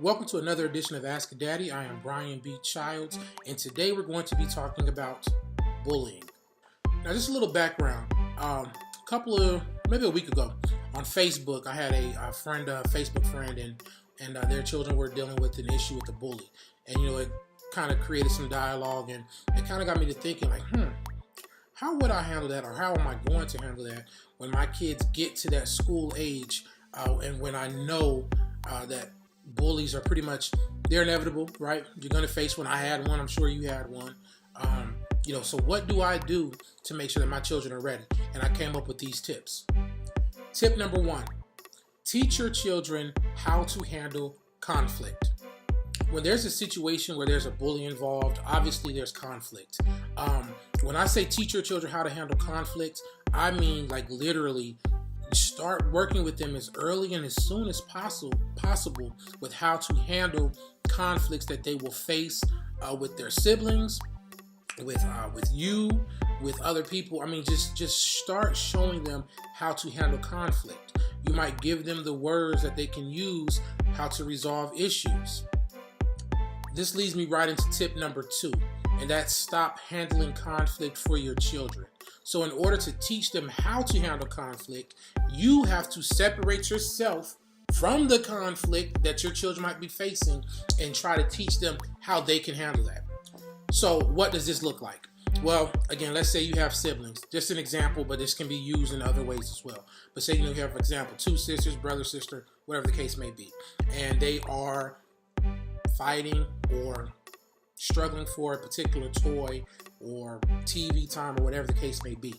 Welcome to another edition of Ask a Daddy. I am Brian B. Childs, and today we're going to be talking about bullying. Now, just a little background. Maybe a week ago, on Facebook, I had a Facebook friend, and their children were dealing with an issue with the bully. And, it kind of created some dialogue, and it kind of got me to thinking, how would I handle that, or how am I going to handle that when my kids get to that school age, and when I know that bullies are pretty much, they're inevitable, right? You're going to face one. I had one. I'm sure you had one. So what do I do to make sure that my children are ready? And I came up with these tips. Tip number 1, teach your children how to handle conflict. When there's a situation where there's a bully involved, obviously there's conflict. When I say teach your children how to handle conflict, I mean literally start working with them as early and as soon as possible with how to handle conflicts that they will face with their siblings, with you, with other people. Just start showing them how to handle conflict. You might give them the words that they can use how to resolve issues. This leads me right into tip number 2, and that's stop handling conflict for your children. So in order to teach them how to handle conflict, you have to separate yourself from the conflict that your children might be facing and try to teach them how they can handle that. So what does this look like? Well, again, let's say you have siblings. Just an example, but this can be used in other ways as well. But say you have, for example, 2 sisters, brother, sister, whatever the case may be, and they are fighting or struggling for a particular toy or TV time or whatever the case may be.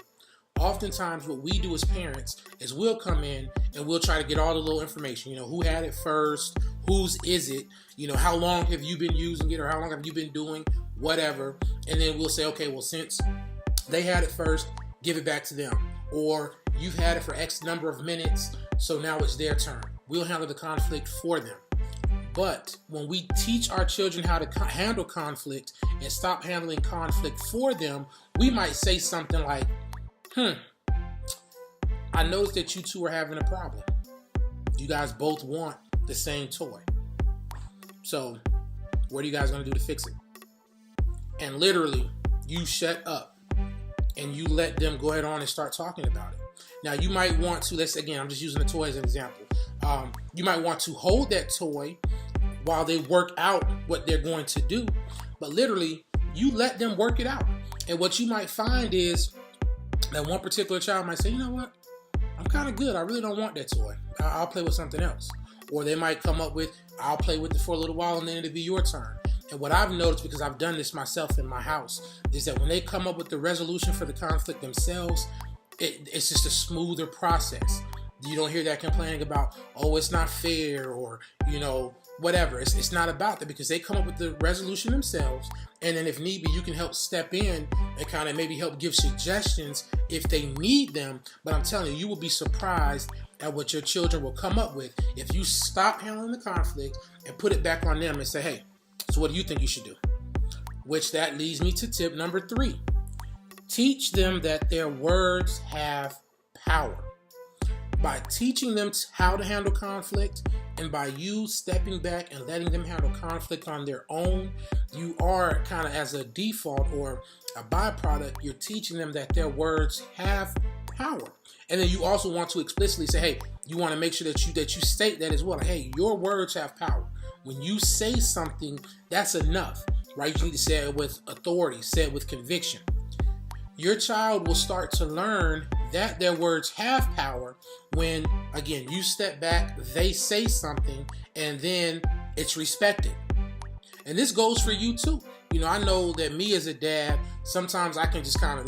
Oftentimes what we do as parents is we'll come in and we'll try to get all the little information, who had it first, whose is it, how long have you been using it, or how long have you been doing whatever, and then we'll say, okay, well, since they had it first, give it back to them, or you've had it for X number of minutes, so now it's their turn. We'll handle the conflict for them. But when we teach our children how to handle conflict and stop handling conflict for them, we might say something like, I noticed that you two are having a problem. You guys both want the same toy. So what are you guys going to do to fix it? And literally, you shut up and you let them go ahead on and start talking about it. Now, you might want to, I'm just using the toy as an example. You might want to hold that toy while they work out what they're going to do. But literally, you let them work it out. And what you might find is that one particular child might say, you know what? I'm kind of good. I really don't want that toy. I'll play with something else. Or they might come up with, I'll play with it for a little while and then it'll be your turn. And what I've noticed, because I've done this myself in my house, is that when they come up with the resolution for the conflict themselves, it's just a smoother process. You don't hear that complaining about, oh, it's not fair, or, whatever. It's not about that, because they come up with the resolution themselves. And then if need be, you can help step in and kind of maybe help give suggestions if they need them. But I'm telling you, you will be surprised at what your children will come up with if you stop handling the conflict and put it back on them and say, hey, so what do you think you should do? Which that leads me to tip number 3. Teach them that their words have power. By teaching them how to handle conflict, and by you stepping back and letting them handle conflict on their own, you are kind of, as a default or a byproduct, you're teaching them that their words have power. And then you also want to explicitly say, hey, you want to make sure that you state that as well. Hey, your words have power. When you say something, that's enough, right? You need to say it with authority, say it with conviction. Your child will start to learn that their words have power when, again, you step back, they say something, and then it's respected. And this goes for you too. I know that me as a dad, sometimes I can just kind of,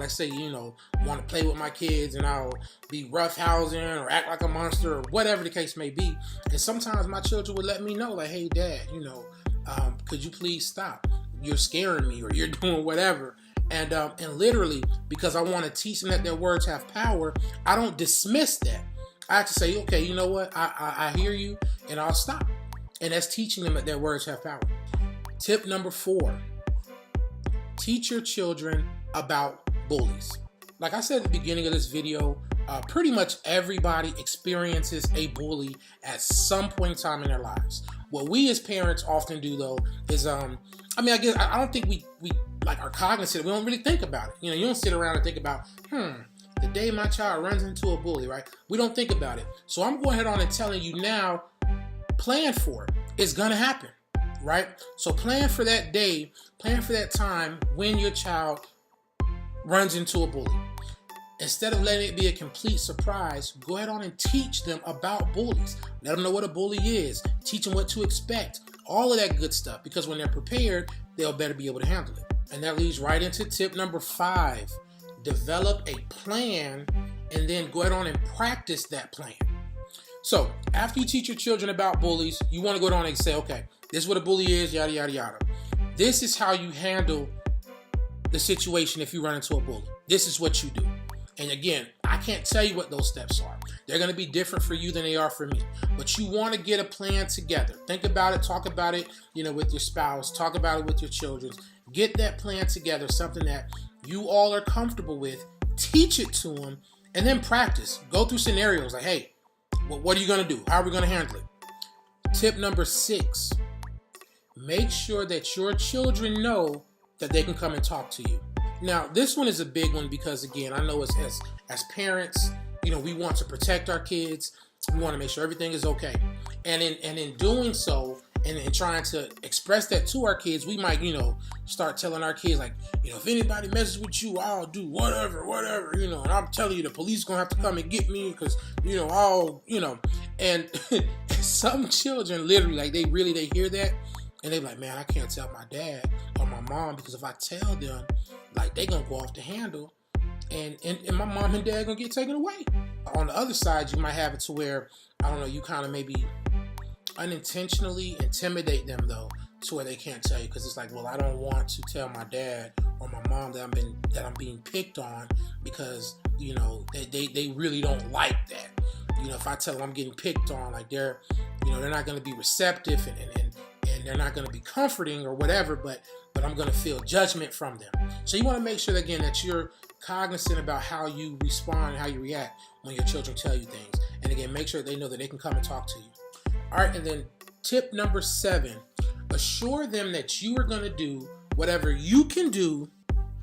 want to play with my kids, and I'll be roughhousing or act like a monster or whatever the case may be. And sometimes my children would let me know, like, hey, Dad, could you please stop? You're scaring me, or you're doing whatever. And literally, because I want to teach them that their words have power, I don't dismiss that. I have to say, okay, you know what? I hear you, and I'll stop. And that's teaching them that their words have power. Tip number 4, teach your children about bullies. Like I said at the beginning of this video, pretty much everybody experiences a bully at some point in time in their lives. What we as parents often do though is, I don't think we like are cognizant. We don't really think about it. You don't sit around and think about, the day my child runs into a bully, right? We don't think about it. So I'm going ahead on and telling you now, plan for it. It's gonna happen, right? So plan for that day, plan for that time when your child runs into a bully. Instead of letting it be a complete surprise, go ahead on and teach them about bullies. Let them know what a bully is. Teach them what to expect. All of that good stuff. Because when they're prepared, they'll better be able to handle it. And that leads right into tip number 5. Develop a plan and then go ahead on and practice that plan. So after you teach your children about bullies, you want to go ahead on and say, okay, this is what a bully is, yada, yada, yada. This is how you handle the situation if you run into a bully. This is what you do. And again, I can't tell you what those steps are. They're going to be different for you than they are for me. But you want to get a plan together. Think about it, talk about it, with your spouse, talk about it with your children. Get that plan together, something that you all are comfortable with. Teach it to them, and then practice. Go through scenarios like, hey, what are you going to do? How are we going to handle it? Tip number 6, make sure that your children know that they can come and talk to you. Now, this one is a big one because, again, I know as parents, we want to protect our kids. We want to make sure everything is okay. And in doing so, and in trying to express that to our kids, we might, start telling our kids, like, if anybody messes with you, I'll do whatever, and I'm telling you, the police going to have to come and get me because, and some children literally, like, they hear that and they're like, man, I can't tell my dad or my mom because if I tell them, like, they gonna go off the handle and my mom and dad gonna get taken away. On the other side, you might have it to where, I don't know, you kind of maybe unintentionally intimidate them though, to where they can't tell you because it's like, well, I don't want to tell my dad or my mom that I'm being picked on because, they really don't like that. If I tell them I'm getting picked on, like they're not gonna be receptive and they're not gonna be comforting or whatever, but I'm going to feel judgment from them. So you want to make sure, again, that you're cognizant about how you respond and how you react when your children tell you things. And again, make sure they know that they can come and talk to you. All right, and then tip number 7, assure them that you are going to do whatever you can do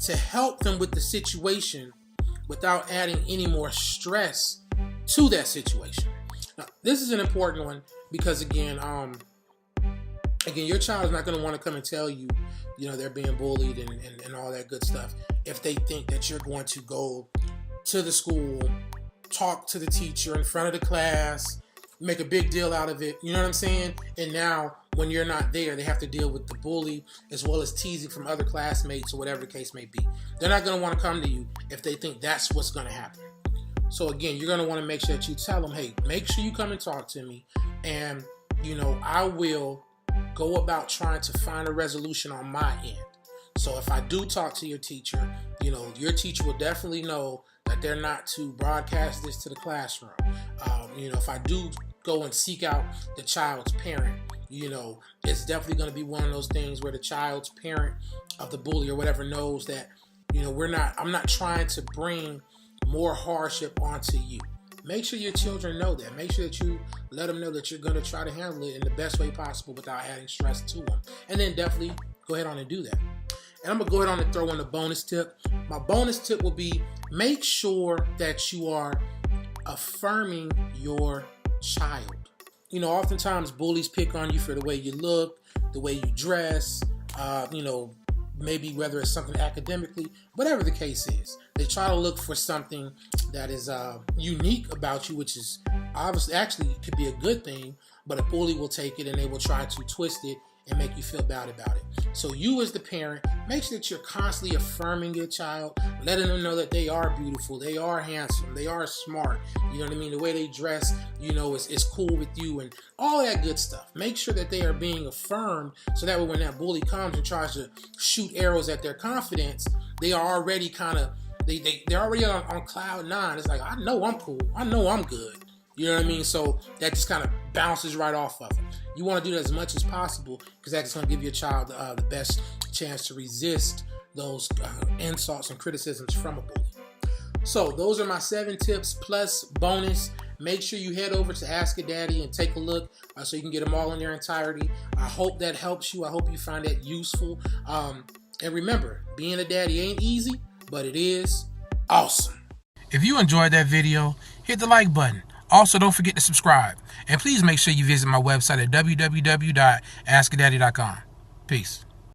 to help them with the situation without adding any more stress to that situation. Now, this is an important one because, again, your child is not going to want to come and tell you, they're being bullied and all that good stuff if they think that you're going to go to the school, talk to the teacher in front of the class, make a big deal out of it. You know what I'm saying? And now when you're not there, they have to deal with the bully as well as teasing from other classmates or whatever the case may be. They're not going to want to come to you if they think that's what's going to happen. So again, you're going to want to make sure that you tell them, hey, make sure you come and talk to me. And, I will go about trying to find a resolution on my end. So if I do talk to your teacher, your teacher will definitely know that they're not to broadcast this to the classroom. If I do go and seek out the child's parent, it's definitely going to be one of those things where the child's parent of the bully or whatever knows that, I'm not trying to bring more hardship onto you. Make sure your children know that. Make sure that you let them know that you're going to try to handle it in the best way possible without adding stress to them. And then definitely go ahead on and do that. And I'm going to go ahead on and throw in a bonus tip. My bonus tip will be make sure that you are affirming your child. Oftentimes bullies pick on you for the way you look, the way you dress, maybe whether it's something academically, whatever the case is. They try to look for something that is unique about you, which is obviously actually could be a good thing, but a bully will take it and they will try to twist it and make you feel bad about it. So you as the parent, make sure that you're constantly affirming your child, letting them know that they are beautiful, they are handsome, they are smart, you know what I mean? The way they dress, is cool with you and all that good stuff. Make sure that they are being affirmed so that way when that bully comes and tries to shoot arrows at their confidence, they are already they're already on cloud 9. It's like, I know I'm cool. I know I'm good. You know what I mean? So that just kind of bounces right off of them. You want to do that as much as possible because that's going to give your child the best chance to resist those insults and criticisms from a bully. So those are my 7 tips plus bonus make sure you head over to Ask a Daddy and take a look so you can get them all in their entirety. I hope that helps you. I hope you find that useful. And remember, being a daddy ain't easy, but it is awesome. If you enjoyed that video, hit the like button. Also, don't forget to subscribe. And please make sure you visit my website at www.askadaddy.com. Peace.